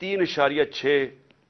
3.6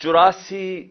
84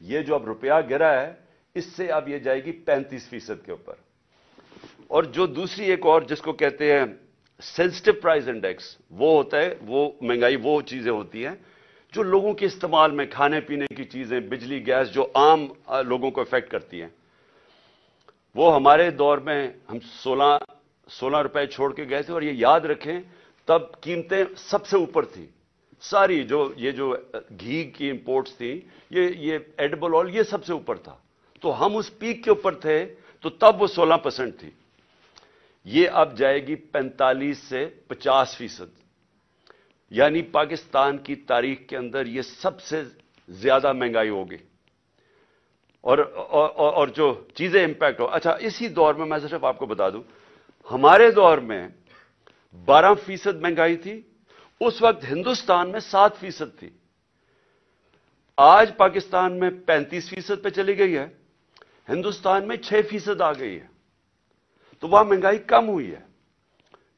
یہ جو اب روپیہ گرا ہے اس سے اب یہ جائے گی 35% کے اوپر. اور جو دوسری ایک اور جس کو کہتے ہیں سینسٹیو پرائز انڈیکس، وہ ہوتا ہے، وہ مہنگائی وہ چیزیں ہوتی ہیں جو لوگوں کے استعمال میں، کھانے پینے کی چیزیں، بجلی، گیس، جو عام لوگوں کو افیکٹ کرتی ہیں. وہ ہمارے دور میں ہم 16 روپے چھوڑ کے گئے تھے، اور یہ یاد رکھیں تب قیمتیں سب سے اوپر تھی. ساری یہ جو گھی کی امپورٹس تھیں، یہ ایڈیبل آئل، یہ سب سے اوپر تھا. تو ہم اس پیک کے اوپر تھے، تو تب وہ 16% تھی. یہ اب جائے گی 45 سے 50%. یعنی پاکستان کی تاریخ کے اندر یہ سب سے زیادہ مہنگائی ہوگی. اور جو چیزیں امپیکٹ ہو. اچھا، اسی دور میں صرف آپ کو بتا دوں، ہمارے دور میں 12% مہنگائی تھی. اس وقت ہندوستان میں 7% تھی. آج پاکستان میں 35% پہ چلی گئی ہے، ہندوستان میں 6% آ گئی ہے. تو وہاں مہنگائی کم ہوئی ہے.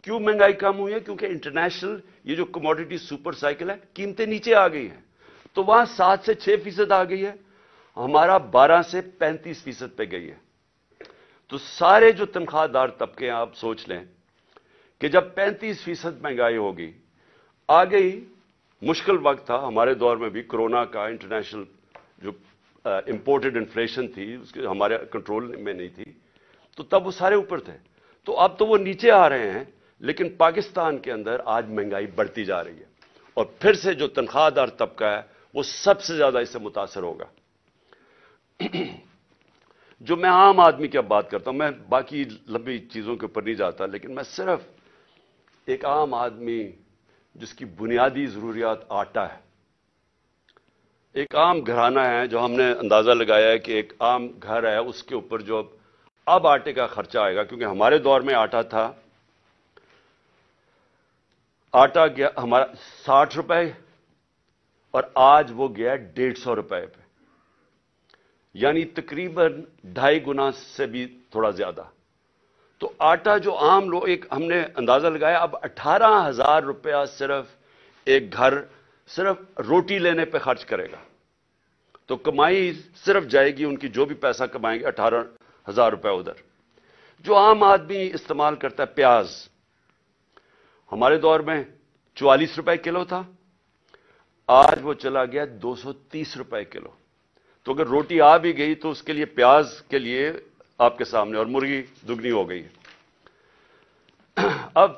کیوں مہنگائی کم ہوئی ہے؟ کیونکہ انٹرنیشنل یہ جو کموڈیٹی سپر سائیکل ہے، قیمتیں نیچے آ گئی ہیں. تو وہاں 7 سے 6% آ گئی ہے، ہمارا 12 سے 35% پہ گئی ہے. تو سارے جو تنخواہ دار طبقے ہیں، آپ سوچ لیں کہ جب 35% مہنگائی ہوگی، آ گئی. مشکل وقت تھا ہمارے دور میں بھی، کرونا کا، انٹرنیشنل جو امپورٹڈ انفلیشن تھی اس کے ہمارے کنٹرول میں نہیں تھی، تو تب وہ سارے اوپر تھے. تو اب تو وہ نیچے آ رہے ہیں، لیکن پاکستان کے اندر آج مہنگائی بڑھتی جا رہی ہے. اور پھر سے جو تنخواہ دار طبقہ ہے وہ سب سے زیادہ اس سے متاثر ہوگا. جو میں عام آدمی کی اب بات کرتا ہوں، میں باقی لمبی چیزوں کے اوپر نہیں جاتا، لیکن میں صرف ایک عام آدمی جس کی بنیادی ضروریات آٹا ہے، ایک عام گھرانہ ہے، جو ہم نے اندازہ لگایا ہے کہ ایک عام گھر ہے، اس کے اوپر جو اب آٹے کا خرچہ آئے گا، کیونکہ ہمارے دور میں آٹا تھا، آٹا گیا ہمارا 60 روپے، اور آج وہ گیا 150 روپے پہ. یعنی تقریباً 2.5 گنا سے بھی تھوڑا زیادہ. تو آٹا جو عام لوگ، ایک ہم نے اندازہ لگایا، اب 18,000 روپیہ صرف ایک گھر صرف روٹی لینے پہ خرچ کرے گا. تو کمائی صرف جائے گی ان کی، جو بھی پیسہ کمائیں گے 18,000 روپے ادھر. جو عام آدمی استعمال کرتا ہے پیاز، ہمارے دور میں 44 روپے کلو تھا، آج وہ چلا گیا 230 روپے کلو. تو اگر روٹی آ بھی گئی تو اس کے لیے، پیاز کے لیے آپ کے سامنے، اور مرغی دگنی ہو گئی. اب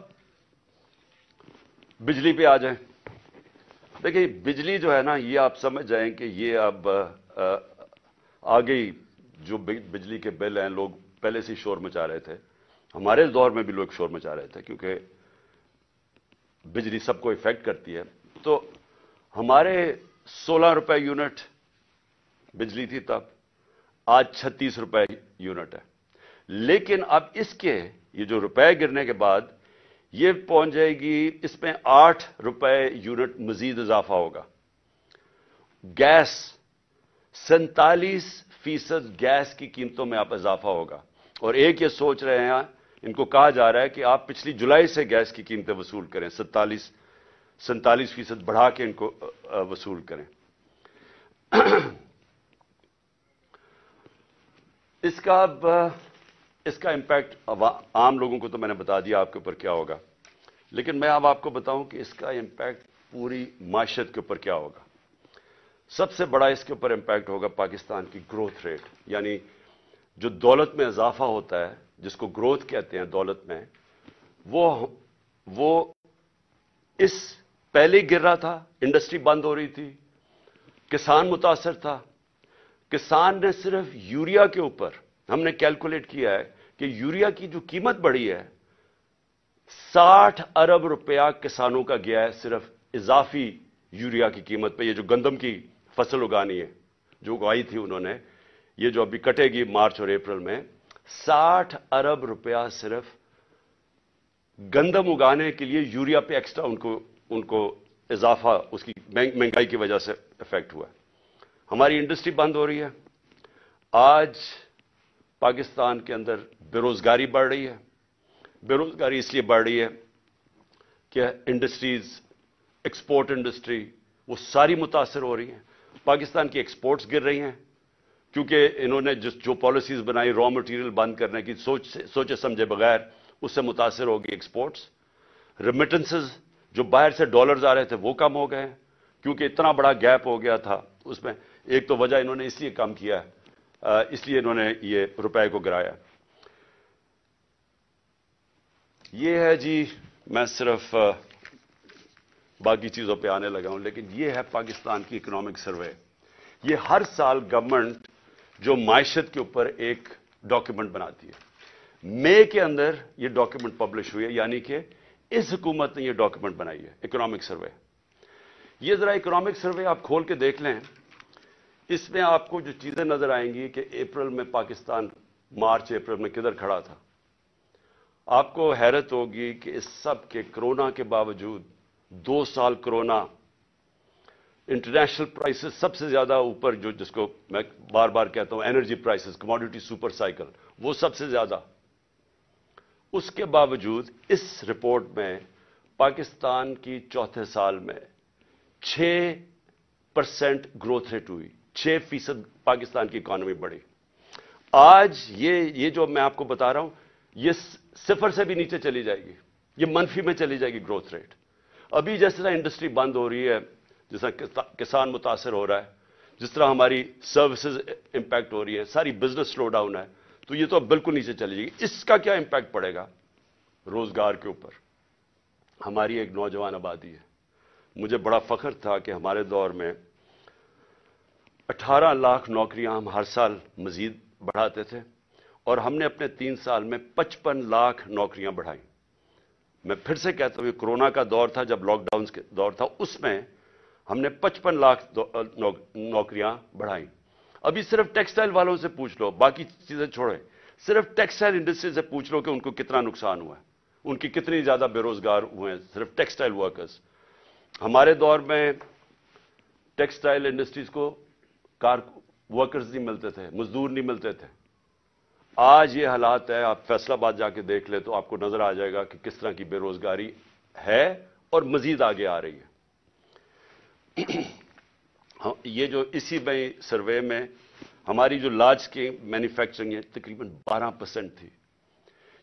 بجلی پہ آ جائیں. دیکھیں بجلی جو ہے نا، یہ آپ سمجھ جائیں کہ یہ اب آ گئی. جو بجلی کے بل ہیں، لوگ پہلے سے شور مچا رہے تھے، ہمارے دور میں بھی لوگ شور مچا رہے تھے، کیونکہ بجلی سب کو افیکٹ کرتی ہے. تو ہمارے 16 روپے یونٹ بجلی تھی تب، آج 36 روپے یونٹ ہے. لیکن اب اس کے یہ جو روپے گرنے کے بعد یہ پہنچ جائے گی، اس میں 8 روپے یونٹ مزید اضافہ ہوگا. گیس 47% گیس کی قیمتوں میں آپ اضافہ ہوگا. اور ایک یہ سوچ رہے ہیں، ان کو کہا جا رہا ہے کہ آپ پچھلی جولائی سے گیس کی قیمتیں وصول کریں، 47% بڑھا کے ان کو وصول کریں. اس کا امپیکٹ عام لوگوں کو تو میں نے بتا دیا آپ کے اوپر کیا ہوگا، لیکن میں اب آپ کو بتاؤں کہ اس کا امپیکٹ پوری معیشت کے اوپر کیا ہوگا. سب سے بڑا اس کے اوپر امپیکٹ ہوگا پاکستان کی گروتھ ریٹ. یعنی جو دولت میں اضافہ ہوتا ہے، جس کو گروتھ کہتے ہیں دولت میں، وہ اس پہلے گر رہا تھا. انڈسٹری بند ہو رہی تھی، کسان متاثر تھا. کسان نے صرف یوریا کے اوپر، ہم نے کیلکولیٹ کیا ہے کہ یوریا کی جو قیمت بڑھی ہے، 60 ارب روپیہ کسانوں کا گیا ہے صرف اضافی یوریا کی قیمت پہ. یہ جو گندم کی فصل اگانی ہے، جو اگائی تھی انہوں نے، یہ جو ابھی کٹے گی مارچ اور اپریل میں، 60 ارب روپیہ صرف گندم اگانے کے لیے یوریا پہ ایکسٹرا ان کو اضافہ اس کی مہنگائی کی وجہ سے افیکٹ ہوا ہے. ہماری انڈسٹری بند ہو رہی ہے. آج پاکستان کے اندر بے روزگاری بڑھ رہی ہے. بے روزگاری اس لیے بڑھ رہی ہے کہ انڈسٹریز، ایکسپورٹ انڈسٹری، وہ ساری متاثر ہو رہی ہیں. پاکستان کی ایکسپورٹس گر رہی ہیں. کیونکہ انہوں نے جو پالیسیز بنائی را مٹیریل بند کرنے کی سوچے سمجھے بغیر، اس سے متاثر ہوگی ایکسپورٹس. ریمیٹنسز جو باہر سے ڈالرز آ رہے تھے وہ کم ہو گئے کیونکہ اتنا بڑا گیپ ہو گیا تھا اس میں. ایک تو وجہ انہوں نے اس لیے کم کیا ہے، اس لیے انہوں نے یہ روپے کو گرایا. یہ ہے جی، میں صرف باقی چیزوں پہ آنے لگا ہوں، لیکن یہ ہے پاکستان کی اکنامک سروے. یہ ہر سال گورنمنٹ جو معیشت کے اوپر ایک ڈاکیومنٹ بناتی ہے. مئی کے اندر یہ ڈاکیومنٹ پبلش ہوئی ہے، یعنی کہ اس حکومت نے یہ ڈاکیومنٹ بنائی ہے اکنامک سروے. یہ ذرا اکنامک سروے آپ کھول کے دیکھ لیں. اس میں آپ کو جو چیزیں نظر آئیں گی کہ اپریل میں پاکستان مارچ اپریل میں کدھر کھڑا تھا. آپ کو حیرت ہوگی کہ اس سب کے کرونا کے باوجود 2 سال کرونا، انٹرنیشنل پرائسز سب سے زیادہ اوپر، جس کو میں بار بار کہتا ہوں energy prices, commodity super cycle, وہ سب سے زیادہ. اس کے باوجود اس رپورٹ میں پاکستان کی چوتھے سال میں 6% گروتھ ریٹ ہوئی، 6% پاکستان کی اکانومی بڑھی. آج یہ جو میں آپ کو بتا رہا ہوں، یہ 0 سے بھی نیچے چلی جائے گی، یہ منفی میں چلی جائے گی گروتھ ریٹ. ابھی جس طرح انڈسٹری بند ہو رہی ہے، جس طرح کسان متاثر ہو رہا ہے، جس طرح ہماری سروسز امپیکٹ ہو رہی ہے، ساری بزنس سلو ڈاؤن ہے، تو یہ تو اب بالکل نیچے چلی جائے گی. اس کا کیا امپیکٹ پڑے گا؟ روزگار کے اوپر. ہماری ایک نوجوان آبادی ہے. مجھے بڑا فخر تھا کہ ہمارے دور میں 18 لاکھ نوکریاں ہم ہر سال مزید بڑھاتے تھے، اور ہم نے اپنے 3 سال میں 55 لاکھ نوکریاں بڑھائیں. میں پھر سے کہتا ہوں، یہ کرونا کا دور تھا، جب لاک ڈاؤن کا دور تھا، اس میں ہم نے 55 لاکھ نوکریاں بڑھائیں. ابھی صرف ٹیکسٹائل والوں سے پوچھ لو، باقی چیزیں چھوڑیں، صرف ٹیکسٹائل انڈسٹری سے پوچھ لو کہ ان کو کتنا نقصان ہوا ہے، ان کی کتنی زیادہ بے روزگار ہوئے ہیں صرف ٹیکسٹائل ورکرز. ہمارے دور میں ٹیکسٹائل انڈسٹریز کو ورکرز نہیں ملتے تھے، مزدور نہیں ملتے تھے. آج یہ حالات ہے، آپ فیصل آباد جا کے دیکھ لیں تو آپ کو نظر آ جائے گا کہ کس طرح کی بے روزگاری ہے اور مزید آگے آ رہی ہے. یہ جو اسی میں سروے میں ہماری جو لارج اسکیل مینوفیکچرنگ ہے تقریباً 12% تھی.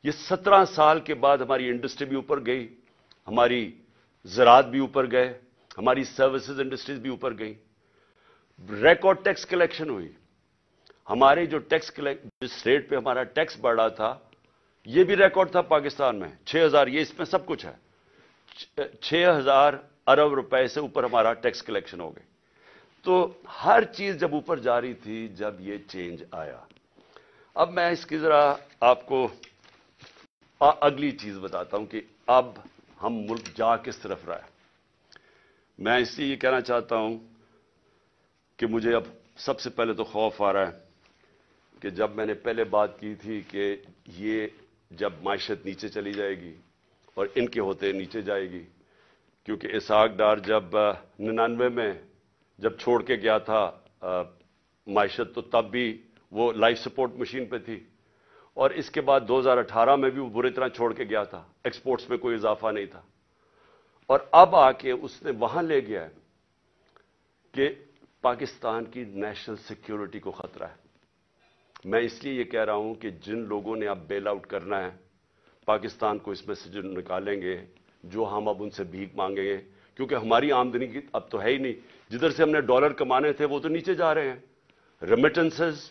یہ 17 سال کے بعد ہماری انڈسٹری بھی اوپر گئی، ہماری زراعت بھی اوپر گئے، ہماری سروسز انڈسٹریز بھی اوپر گئی. ریکارڈ ٹیکس کلیکشن ہوئی. ہمارے جو جس ریٹ پہ ہمارا ٹیکس بڑھ رہا تھا، یہ بھی ریکارڈ تھا پاکستان میں 6000. یہ اس میں سب کچھ ہے. 6000 ارب روپے سے اوپر ہمارا ٹیکس کلیکشن ہو گئی. تو ہر چیز جب اوپر جا رہی تھی، جب یہ چینج آیا. اب میں اس کی ذرا آپ کو اگلی چیز بتاتا ہوں کہ اب ہم ملک جا کس طرف رہا ہے. میں اس لیے یہ کہنا چاہتا ہوں کہ مجھے اب سب سے پہلے تو خوف آ رہا ہے کہ جب میں نے پہلے بات کی تھی کہ یہ جب معیشت نیچے چلی جائے گی اور ان کے ہوتے نیچے جائے گی، کیونکہ اسحاق ڈار جب 99 میں جب چھوڑ کے گیا تھا معیشت، تو تب بھی وہ لائف سپورٹ مشین پہ تھی، اور اس کے بعد 2018 میں بھی وہ بری طرح چھوڑ کے گیا تھا، ایکسپورٹس میں کوئی اضافہ نہیں تھا. اور اب آ کے اس نے وہاں لے گیا ہے کہ پاکستان کی نیشنل سیکیورٹی کو خطرہ ہے. میں اس لیے یہ کہہ رہا ہوں کہ جن لوگوں نے اب بیل آؤٹ کرنا ہے پاکستان کو، اس میں سے جو نکالیں گے، جو ہم اب ان سے بھیک مانگیں گے، کیونکہ ہماری آمدنی کی اب تو ہے ہی نہیں. جدھر سے ہم نے ڈالر کمانے تھے وہ تو نیچے جا رہے ہیں، ریمیٹنسز،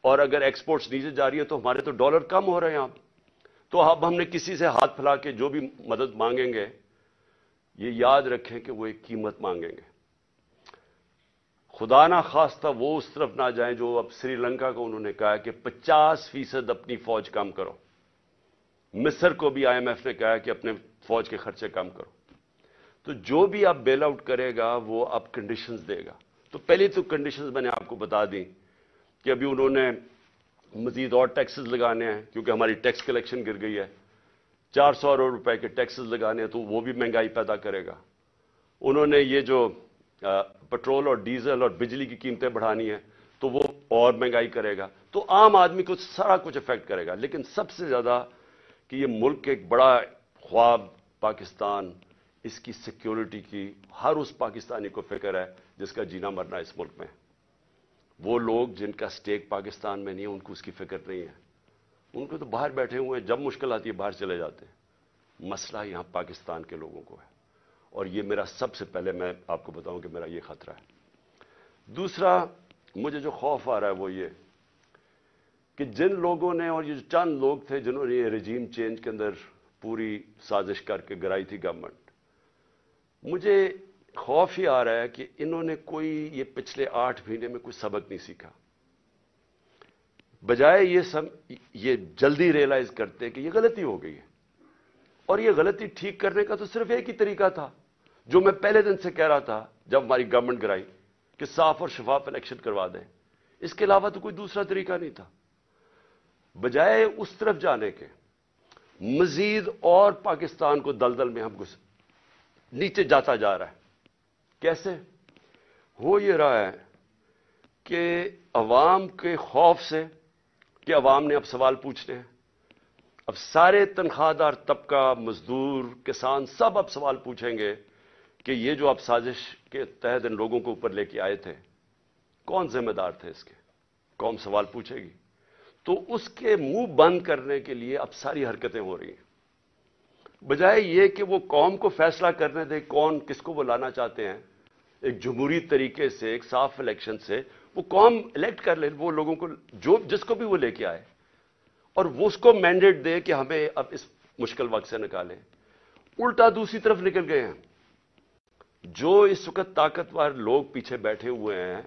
اور اگر ایکسپورٹس نیچے جا رہی ہے تو ہمارے تو ڈالر کم ہو رہے ہیں. تو اب ہم نے کسی سے ہاتھ پھیلا کے جو بھی مدد مانگیں گے، یہ یاد رکھیں کہ وہ ایک قیمت مانگیں گے. خدا نہ خواستہ وہ اس طرف نہ جائیں جو اب سری لنکا کو انہوں نے کہا کہ 50% اپنی فوج کم کرو. مصر کو بھی IMF نے کہا کہ اپنے فوج کے خرچے کم کرو. تو جو بھی اب بیل آؤٹ کرے گا وہ اب کنڈیشنز دے گا. تو پہلی تو کنڈیشنز میں نے آپ کو بتا دیں کہ ابھی انہوں نے مزید اور ٹیکسز لگانے ہیں کیونکہ ہماری ٹیکس کلیکشن گر گئی ہے. 400 ارب روپے کے ٹیکسز لگانے ہیں تو وہ بھی مہنگائی پیدا کرے گا. انہوں نے یہ جو پٹرول اور ڈیزل اور بجلی کی قیمتیں بڑھانی ہیں تو وہ اور مہنگائی کرے گا. تو عام آدمی کو سارا کچھ افیکٹ کرے گا. لیکن سب سے زیادہ کہ یہ ملک ایک بڑا خواب پاکستان، اس کی سیکیورٹی کی ہر اس پاکستانی کو فکر ہے جس کا جینا مرنا اس ملک میں. وہ لوگ جن کا سٹیک پاکستان میں نہیں ہے ان کو اس کی فکر نہیں ہے، ان کو تو باہر بیٹھے ہوئے ہیں، جب مشکل آتی ہے باہر چلے جاتے ہیں۔ مسئلہ یہاں پاکستان کے لوگوں کو ہے، اور یہ میرا سب سے پہلے میں آپ کو بتاؤں کہ میرا یہ خطرہ ہے۔ دوسرا مجھے جو خوف آ رہا ہے وہ یہ کہ جن لوگوں نے، اور یہ جو چند لوگ تھے جنہوں نے یہ رجیم چینج کے اندر پوری سازش کر کے گرائی تھی گورنمنٹ، مجھے خوف ہی آ رہا ہے کہ انہوں نے کوئی یہ پچھلے 8 مہینے میں کوئی سبق نہیں سیکھا، بجائے یہ جلدی ریئلائز کرتے کہ یہ غلطی ہو گئی ہے، اور یہ غلطی ٹھیک کرنے کا تو صرف ایک ہی طریقہ تھا جو میں پہلے دن سے کہہ رہا تھا جب ہماری گورنمنٹ گرائی، کہ صاف اور شفاف الیکشن کروا دیں۔ اس کے علاوہ تو کوئی دوسرا طریقہ نہیں تھا۔ بجائے اس طرف جانے کے، مزید اور پاکستان کو دلدل میں ہم نیچے جاتا جا رہا ہے۔ کیسے ہو یہ رہا ہے کہ عوام کے خوف سے کہ عوام نے اب سوال پوچھنے ہیں، اب سارے تنخواہ دار طبقہ، مزدور، کسان سب اب سوال پوچھیں گے کہ یہ جو آپ سازش کے تحت ان لوگوں کو اوپر لے کے آئے تھے، کون ذمہ دار تھے اس کے؟ قوم سوال پوچھے گی۔ تو اس کے منہ بند کرنے کے لیے اب ساری حرکتیں ہو رہی ہیں، بجائے یہ کہ وہ قوم کو فیصلہ کرنے دے کون کس کو وہ لانا چاہتے ہیں، ایک جمہوری طریقے سے، ایک صاف الیکشن سے وہ قوم الیکٹ کر لے وہ لوگوں کو جس کو بھی وہ لے کے آئے، اور وہ اس کو مینڈیٹ دے کہ ہمیں اب اس مشکل وقت سے نکالیں۔ الٹا دوسری طرف نکل گئے ہیں۔ جو اس وقت طاقتور لوگ پیچھے بیٹھے ہوئے ہیں،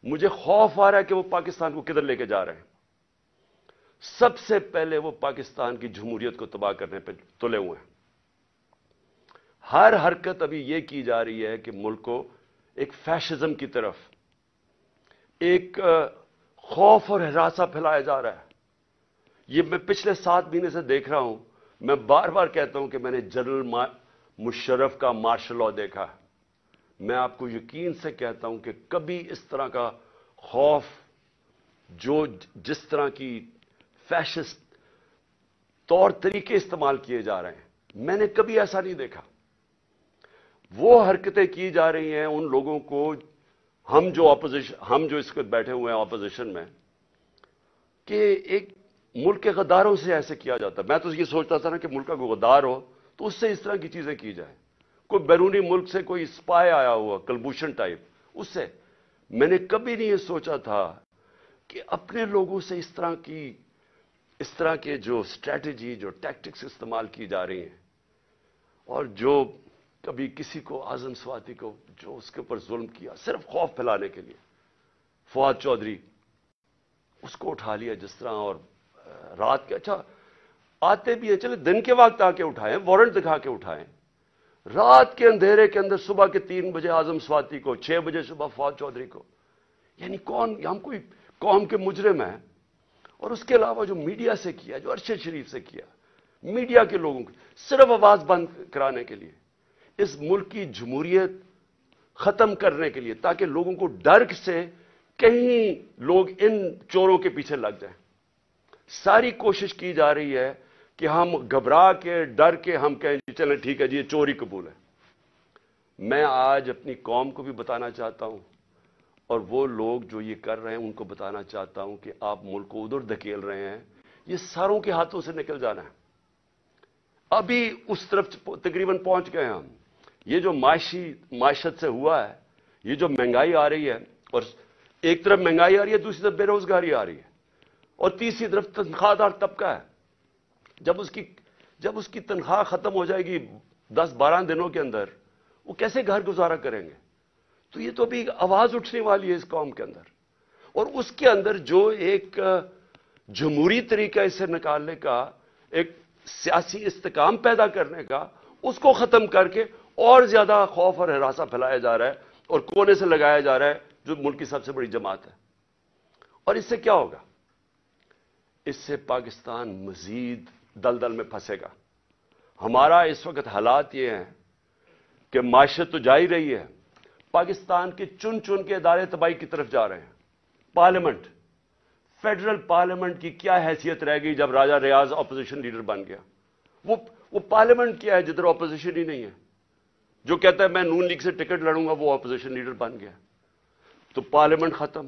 مجھے خوف آ رہا ہے کہ وہ پاکستان کو کدھر لے کے جا رہے ہیں۔ سب سے پہلے وہ پاکستان کی جمہوریت کو تباہ کرنے پہ تلے ہوئے ہیں۔ ہر حرکت ابھی یہ کی جا رہی ہے کہ ملک کو ایک فیشزم کی طرف، ایک خوف اور ہراساں پھیلایا جا رہا ہے۔ یہ میں پچھلے 7 مہینے سے دیکھ رہا ہوں۔ میں بار بار کہتا ہوں کہ میں نے جنرل مشرف کا مارشل لاء دیکھا ہے۔ میں آپ کو یقین سے کہتا ہوں کہ کبھی اس طرح کا خوف، جس طرح کی فیشسٹ طور طریقے استعمال کیے جا رہے ہیں، میں نے کبھی ایسا نہیں دیکھا۔ وہ حرکتیں کی جا رہی ہیں ان لوگوں کو، ہم جو اس وقت بیٹھے ہوئے ہیں اپوزیشن میں، کہ ایک ملک کے غداروں سے ایسے کیا جاتا ہے۔ میں تو یہ سوچتا تھا نا کہ ملک کا کوئی غدار ہو تو اس سے اس طرح کی چیزیں کی جائیں، کوئی بیرونی ملک سے کوئی اسپائے آیا ہوا کلبوشن ٹائپ، اس سے میں نے کبھی نہیں یہ سوچا تھا کہ اپنے لوگوں سے اس طرح کے جو اسٹریٹجی، جو ٹیکٹکس استعمال کی جا رہی ہیں، اور جو کبھی کسی کو اعظم سواتی کو جو اس کے اوپر ظلم کیا صرف خوف پھیلانے کے لیے، فواد چودھری اس کو اٹھا لیا جس طرح، اور رات کے اچھا آتے بھی ہیں، چلے دن کے وقت آ کے اٹھائیں، وارنٹ دکھا کے اٹھائیں، رات کے اندھیرے کے اندر صبح کے 3 بجے اعظم سواتی کو، 6 بجے صبح فواد چودھری کو، یعنی کون؟ ہم کوئی قوم کے مجرم ہیں؟ اور اس کے علاوہ جو میڈیا سے کیا، جو ارشد شریف سے کیا، میڈیا کے لوگوں کی صرف آواز بند کرانے کے لیے، اس ملک کی جمہوریت ختم کرنے کے لیے، تاکہ لوگوں کو ڈر سے کہیں لوگ ان چوروں کے پیچھے لگ جائیں۔ ساری کوشش کی جا رہی ہے کہ ہم گھبرا کے، ڈر کے ہم کہیں جی چلیں ٹھیک ہے جی یہ چوری قبول ہے۔ میں آج اپنی قوم کو بھی بتانا چاہتا ہوں، اور وہ لوگ جو یہ کر رہے ہیں ان کو بتانا چاہتا ہوں کہ آپ ملک کو ادھر دھکیل رہے ہیں، یہ ساروں کے ہاتھوں سے نکل جانا ہے۔ ابھی اس طرف تقریباً پہنچ گئے ہم۔ یہ جو معیشت سے ہوا ہے، یہ جو مہنگائی آ رہی ہے، اور ایک طرف مہنگائی آ رہی ہے، دوسری طرف بے روزگاری آ رہی ہے، اور تیسری طرف تنخواہ دار طبقہ ہے۔ جب اس کی تنخواہ ختم ہو جائے گی 10-12 دنوں کے اندر، وہ کیسے گھر گزارا کریں گے؟ تو یہ تو ابھی آواز اٹھنے والی ہے اس قوم کے اندر، اور اس کے اندر جو ایک جمہوری طریقہ اسے نکالنے کا، ایک سیاسی استحکام پیدا کرنے کا، اس کو ختم کر کے اور زیادہ خوف اور ہراساں پھیلایا جا رہا ہے، اور کونے سے لگایا جا رہا ہے جو ملک کی سب سے بڑی جماعت ہے۔ اور اس سے کیا ہوگا؟ اس سے پاکستان مزید دلدل میں پھنسے گا۔ ہمارا اس وقت حالات یہ ہیں کہ معیشت تو جا ہی رہی ہے، پاکستان کے چن کے ادارے تباہی کی طرف جا رہے ہیں۔ پارلیمنٹ، فیڈرل پارلیمنٹ کی کیا حیثیت رہ گئی جب راجہ ریاض اپوزیشن لیڈر بن گیا؟ وہ پارلیمنٹ کیا ہے جدھر اپوزیشن ہی نہیں ہے؟ جو کہتا ہے میں نون لیگ سے ٹکٹ لڑوں گا وہ اپوزیشن لیڈر بن گیا، تو پارلیمنٹ ختم۔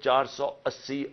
480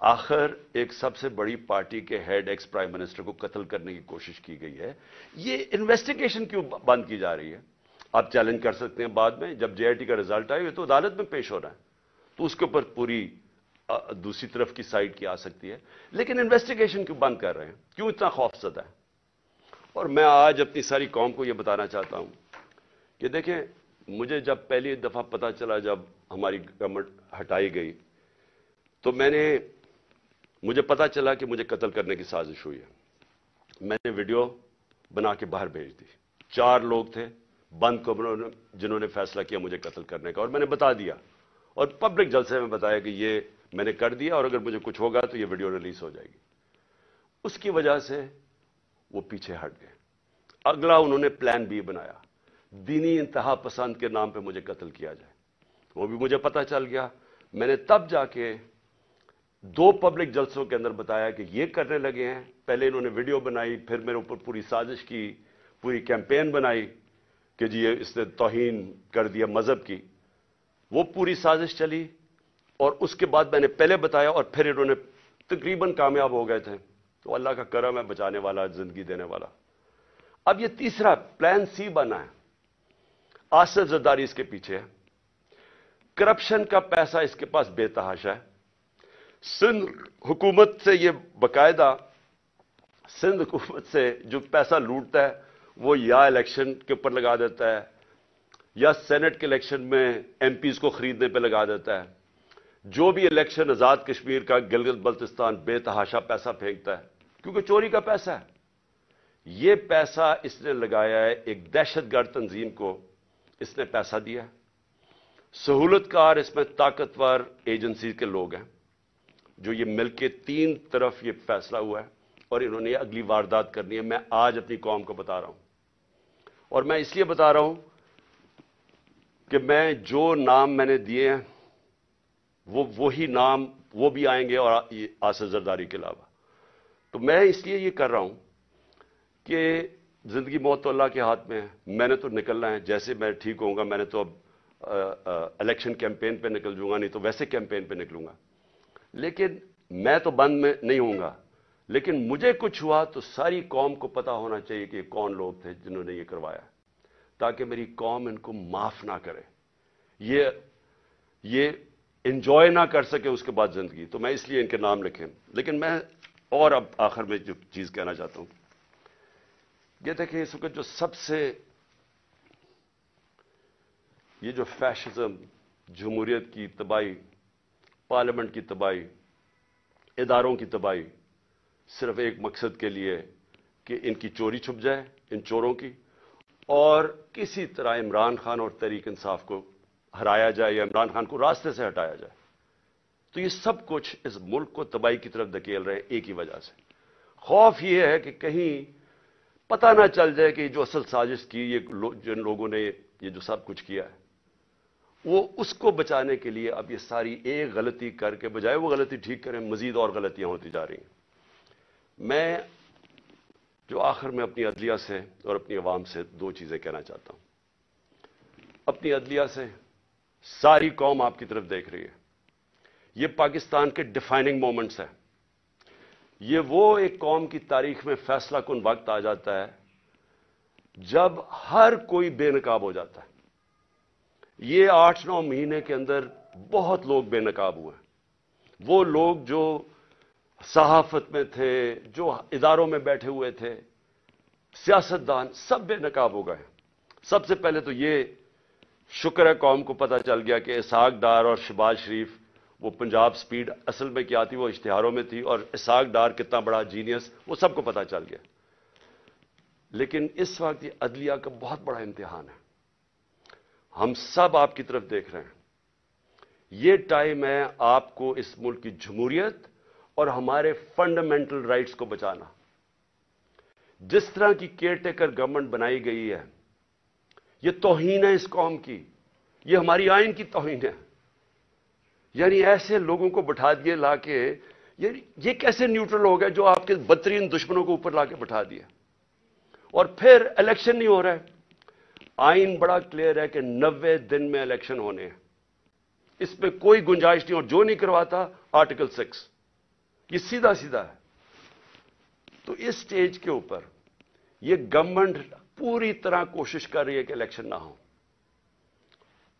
آخر ایک سب سے بڑی پارٹی کے ہیڈ ایکس پرائم منسٹر کو قتل کرنے کی کوشش کی گئی ہے. یہ انویسٹیگیشن کیوں بند کی جا رہی ہے؟ آپ چیلنج کر سکتے ہیں بعد میں جب جے آئی ٹی کا رزلٹ آئے تو عدالت میں پیش ہو رہا ہے, تو اس کے اوپر پوری دوسری طرف کی سائڈ کی آ سکتی ہے. لیکن انویسٹیگیشن کیوں بند کر رہے ہیں؟ کیوں اتنا خوف زدہ ہے؟ اور میں آج اپنی ساری قوم کو یہ بتانا چاہتا ہوں کہ دیکھیں, مجھے جب پہلی دفعہ پتا چلا جب ہماری گورنمنٹ ہٹائی گئی تو مجھے پتا چلا کہ مجھے قتل کرنے کی سازش ہوئی ہے. میں نے ویڈیو بنا کے باہر بھیج دی. 4 لوگ تھے بند کمروں میں جنہوں نے فیصلہ کیا مجھے قتل کرنے کا, اور میں نے بتا دیا اور پبلک جلسے میں بتایا کہ یہ میں نے کر دیا اور اگر مجھے کچھ ہوگا تو یہ ویڈیو ریلیز ہو جائے گی. اس کی وجہ سے وہ پیچھے ہٹ گئے. اگلا انہوں نے پلان بی بنایا, دینی انتہا پسند کے نام پہ مجھے قتل کیا جائے. وہ بھی مجھے پتا چل گیا. میں نے تب جا کے 2 پبلک جلسوں کے اندر بتایا کہ یہ کرنے لگے ہیں. پہلے انہوں نے ویڈیو بنائی, پھر میرے اوپر پوری سازش کی, پوری کیمپین بنائی کہ جی اس نے توہین کر دیا مذہب کی. وہ پوری سازش چلی اور اس کے بعد میں نے پہلے بتایا اور پھر انہوں نے تقریباً کامیاب ہو گئے تھے. تو اللہ کا کرم ہے, بچانے والا, زندگی دینے والا. اب یہ تیسرا پلان سی بنا ہے. آصف زرداری اس کے پیچھے ہے. کرپشن کا پیسہ اس کے پاس بے تحاشا ہے. سندھ حکومت سے یہ باقاعدہ سندھ حکومت سے جو پیسہ لوٹتا ہے وہ یا الیکشن کے اوپر لگا دیتا ہے یا سینٹ کے الیکشن میں ایم پیز کو خریدنے پہ لگا دیتا ہے. جو بھی الیکشن آزاد کشمیر کا, گلگت بلتستان, بے تحاشا پیسہ پھینکتا ہے کیونکہ چوری کا پیسہ ہے. یہ پیسہ اس نے لگایا ہے ایک دہشت گرد تنظیم کو, اس نے پیسہ دیا ہے. سہولت کار اس میں طاقتور ایجنسی کے لوگ ہیں جو یہ مل کے 3 طرف یہ فیصلہ ہوا ہے اور انہوں نے اگلی واردات کرنی ہے. میں آج اپنی قوم کو بتا رہا ہوں اور میں اس لیے بتا رہا ہوں کہ میں جو نام میں نے دیے ہیں وہی نام وہ بھی آئیں گے اور آصف زرداری کے علاوہ. تو میں اس لیے یہ کر رہا ہوں کہ زندگی موت تو اللہ کے ہاتھ میں ہے. میں نے تو نکلنا ہے, جیسے میں ٹھیک ہوں گا. میں نے تو اب الیکشن کیمپین پہ نکل جوں گا, نہیں تو ویسے کیمپین پہ نکلوں گا. لیکن میں تو بند میں نہیں ہوں گا. لیکن مجھے کچھ ہوا تو ساری قوم کو پتا ہونا چاہیے کہ کون لوگ تھے جنہوں نے یہ کروایا, تاکہ میری قوم ان کو معاف نہ کرے, یہ انجوائے نہ کر سکے اس کے بعد زندگی. تو میں اس لیے ان کے نام لکھیں. لیکن میں اور اب آخر میں جو چیز کہنا چاہتا ہوں یہ دیکھیں, اس وقت جو سب سے یہ جو فیشزم, جمہوریت کی تباہی, پارلیمنٹ کی تباہی, اداروں کی تباہی, صرف ایک مقصد کے لیے کہ ان کی چوری چھپ جائے, ان چوروں کی, اور کسی طرح عمران خان اور تحریک انصاف کو ہرایا جائے یا عمران خان کو راستے سے ہٹایا جائے. تو یہ سب کچھ اس ملک کو تباہی کی طرف دھکیل رہے ہیں ایک ہی وجہ سے. خوف یہ ہے کہ کہیں پتہ نہ چل جائے کہ جو اصل سازش کی, یہ جن لوگوں نے یہ جو سب کچھ کیا ہے, وہ اس کو بچانے کے لیے اب یہ ساری ایک غلطی کر کے بجائے وہ غلطی ٹھیک کریں, مزید اور غلطیاں ہوتی جا رہی ہیں. میں جو آخر میں اپنی عدلیہ سے اور اپنی عوام سے 2 چیزیں کہنا چاہتا ہوں. اپنی عدلیہ سے, ساری قوم آپ کی طرف دیکھ رہی ہے. یہ پاکستان کے ڈیفائننگ مومنٹس ہیں. یہ وہ ایک قوم کی تاریخ میں فیصلہ کن وقت آ جاتا ہے جب ہر کوئی بے نقاب ہو جاتا ہے. یہ 8-9 مہینے کے اندر بہت لوگ بے نقاب ہوئے ہیں. وہ لوگ جو صحافت میں تھے, جو اداروں میں بیٹھے ہوئے تھے, سیاستدان, سب بے نقاب ہو گئے. سب سے پہلے تو یہ شکر ہے قوم کو پتہ چل گیا کہ اسحاق ڈار اور شہباز شریف, وہ پنجاب سپیڈ اصل میں کیا تھی وہ اشتہاروں میں تھی, اور اسحاق ڈار کتنا بڑا جینیس وہ سب کو پتہ چل گیا. لیکن اس وقت یہ عدلیہ کا بہت بڑا امتحان ہے. ہم سب آپ کی طرف دیکھ رہے ہیں. یہ ٹائم ہے آپ کو اس ملک کی جمہوریت اور ہمارے فنڈامنٹل رائٹس کو بچانا. جس طرح کی کیئر ٹیکر گورنمنٹ بنائی گئی ہے, یہ توہین ہے اس قوم کی, یہ ہماری آئین کی توہین ہے. یعنی ایسے لوگوں کو بٹھا دیے لا کے, یہ کیسے نیوٹرل ہو گئے جو آپ کے بدترین دشمنوں کو اوپر لا کے بٹھا دیا, اور پھر الیکشن نہیں ہو رہا ہے. آئین بڑا کلیئر ہے کہ 90 دن میں الیکشن ہونے ہیں, اس پہ کوئی گنجائش نہیں, اور جو نہیں کرواتا آرٹیکل 6. یہ سیدھا سیدھا ہے. تو اس سٹیج کے اوپر یہ گورنمنٹ پوری طرح کوشش کر رہی ہے کہ الیکشن نہ ہو.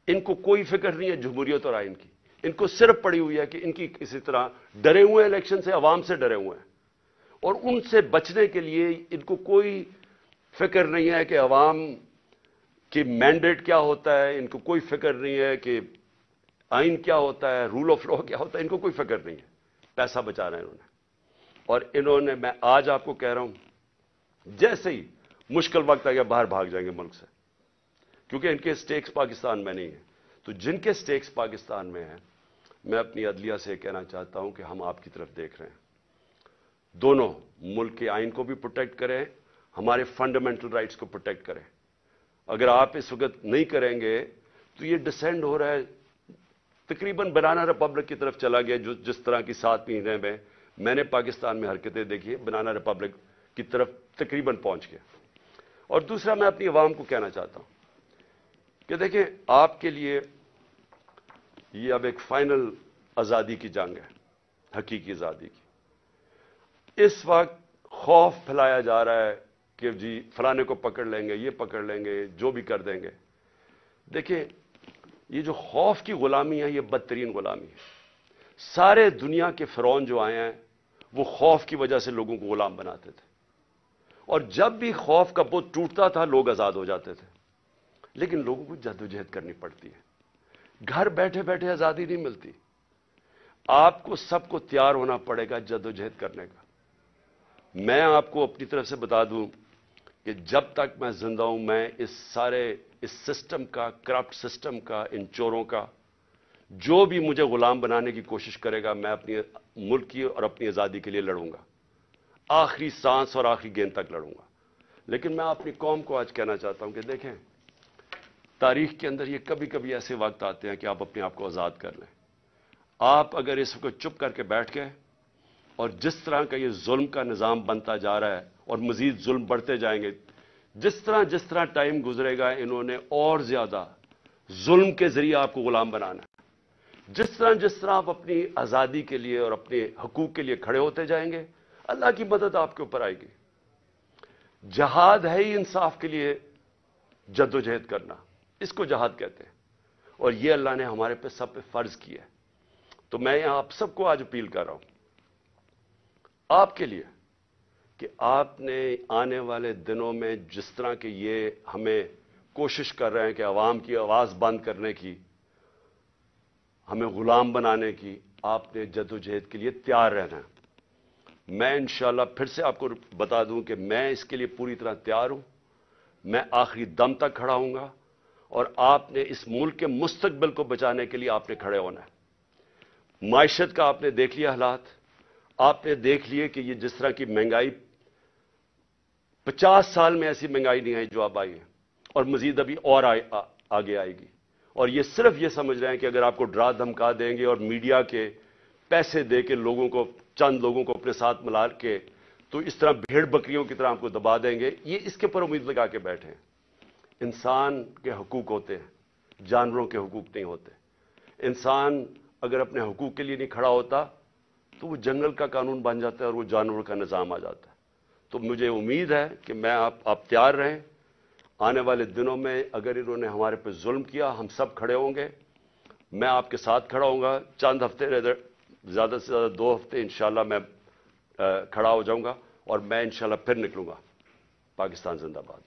ان کو کوئی فکر نہیں ہے جمہوریت اور آئین کی. ان کو صرف پڑی ہوئی ہے کہ ان کی کسی طرح ڈرے ہوئے ہیں الیکشن سے, عوام سے ڈرے ہوئے ہیں, اور ان سے بچنے کے لیے ان کو کوئی فکر نہیں ہے کہ عوام کی مینڈیٹ کیا ہوتا ہے, ان کو کوئی فکر نہیں ہے کہ آئین کیا ہوتا ہے, رول آف لا کیا ہوتا ہے, ان کو کوئی فکر نہیں ہے. پیسہ بچانا ہے انہوں نے. اور انہوں نے, میں آج آپ کو کہہ رہا ہوں, جیسے ہی مشکل وقت آ گیا باہر بھاگ جائیں گے ملک سے, کیونکہ ان کے سٹیکس پاکستان میں نہیں ہیں. تو جن کے سٹیکس پاکستان میں ہیں, میں اپنی عدلیہ سے کہنا چاہتا ہوں کہ ہم آپ کی طرف دیکھ رہے ہیں. دونوں ملک کے آئین کو بھی پروٹیکٹ کریں, ہمارے فنڈامنٹل رائٹس کو پروٹیکٹ کریں. اگر آپ اس وقت نہیں کریں گے تو یہ ڈسینڈ ہو رہا ہے, تقریباً بنانا ریپبلک کی طرف چلا گیا. جو جس طرح کی 7 مہینے میں نے پاکستان میں حرکتیں دیکھی, بنانا ریپبلک کی طرف تقریباً پہنچ گیا. اور دوسرا, میں اپنی عوام کو کہنا چاہتا ہوں کہ دیکھیں, آپ کے لیے یہ اب ایک فائنل آزادی کی جنگ ہے, حقیقی آزادی کی. اس وقت خوف پھیلایا جا رہا ہے کہ جی فلانے کو پکڑ لیں گے, یہ پکڑ لیں گے, جو بھی کر دیں گے. دیکھیں, یہ جو خوف کی غلامی ہے, یہ بدترین غلامی ہے. سارے دنیا کے فرعون جو آئے ہیں وہ خوف کی وجہ سے لوگوں کو غلام بناتے تھے, اور جب بھی خوف کا بت ٹوٹتا تھا لوگ آزاد ہو جاتے تھے. لیکن لوگوں کو جدوجہد کرنی پڑتی ہے, گھر بیٹھے بیٹھے آزادی نہیں ملتی. آپ کو سب کو تیار ہونا پڑے گا جدوجہد کرنے کا. میں آپ کو اپنی طرف سے بتا دوں کہ جب تک میں زندہ ہوں, میں اس سسٹم کا, کرپٹ سسٹم کا, ان چوروں کا, جو بھی مجھے غلام بنانے کی کوشش کرے گا, میں اپنی ملک کی اور اپنی آزادی کے لیے لڑوں گا. آخری سانس اور آخری گیند تک لڑوں گا. لیکن میں اپنی قوم کو آج کہنا چاہتا ہوں کہ دیکھیں, تاریخ کے اندر یہ کبھی کبھی ایسے وقت آتے ہیں کہ آپ اپنے آپ کو آزاد کر لیں. آپ اگر اس وقت چپ کر کے بیٹھ گئے, اور جس طرح کا یہ ظلم کا نظام بنتا جا رہا ہے اور مزید ظلم بڑھتے جائیں گے, جس طرح ٹائم گزرے گا, انہوں نے اور زیادہ ظلم کے ذریعے آپ کو غلام بنانا ہے. جس طرح آپ اپنی آزادی کے لیے اور اپنے حقوق کے لیے کھڑے ہوتے جائیں گے, اللہ کی مدد آپ کے اوپر آئے گی. جہاد ہے ہی انصاف کے لیے جدوجہد کرنا, اس کو جہاد کہتے ہیں, اور یہ اللہ نے ہمارے پہ سب پہ فرض کیا ہے. تو میں آپ سب کو آج اپیل کر رہا ہوں آپ کے لیے کہ آپ نے آنے والے دنوں میں جس طرح کہ یہ ہمیں کوشش کر رہے ہیں کہ عوام کی آواز بند کرنے کی, ہمیں غلام بنانے کی, آپ نے جدوجہد کے لیے تیار رہنا ہے. میں انشاءاللہ پھر سے آپ کو بتا دوں کہ میں اس کے لیے پوری طرح تیار ہوں. میں آخری دم تک کھڑا ہوں گا, اور آپ نے اس ملک کے مستقبل کو بچانے کے لیے آپ نے کھڑے ہونا ہے. معیشت کا آپ نے دیکھ لیا حالات, آپ نے دیکھ لیے کہ یہ جس طرح کی مہنگائی, 50 سال میں ایسی مہنگائی نہیں آئی جو اب آئی ہے, اور مزید ابھی اور آگے آئے گی. اور یہ صرف یہ سمجھ رہے ہیں کہ اگر آپ کو ڈرا دھمکا دیں گے اور میڈیا کے پیسے دے کے چند لوگوں کو اپنے ساتھ ملا کے, تو اس طرح بھیڑ بکریوں کی طرح آپ کو دبا دیں گے, یہ اس کے پر امید لگا کے بیٹھے ہیں. انسان کے حقوق ہوتے ہیں, جانوروں کے حقوق نہیں ہوتے. انسان اگر اپنے حقوق کے لیے نہیں کھڑا ہوتا تو وہ جنگل کا قانون بن جاتا ہے اور وہ جانوروں کا نظام آ جاتا ہے. تو مجھے امید ہے کہ میں آپ تیار رہیں. آنے والے دنوں میں اگر انہوں نے ہمارے پہ ظلم کیا, ہم سب کھڑے ہوں گے. میں آپ کے ساتھ کھڑا ہوں گا. چند ہفتے, زیادہ سے زیادہ 2 ہفتے انشاءاللہ میں کھڑا ہو جاؤں گا, اور میں انشاءاللہ پھر نکلوں گا. پاکستان زندہ باد.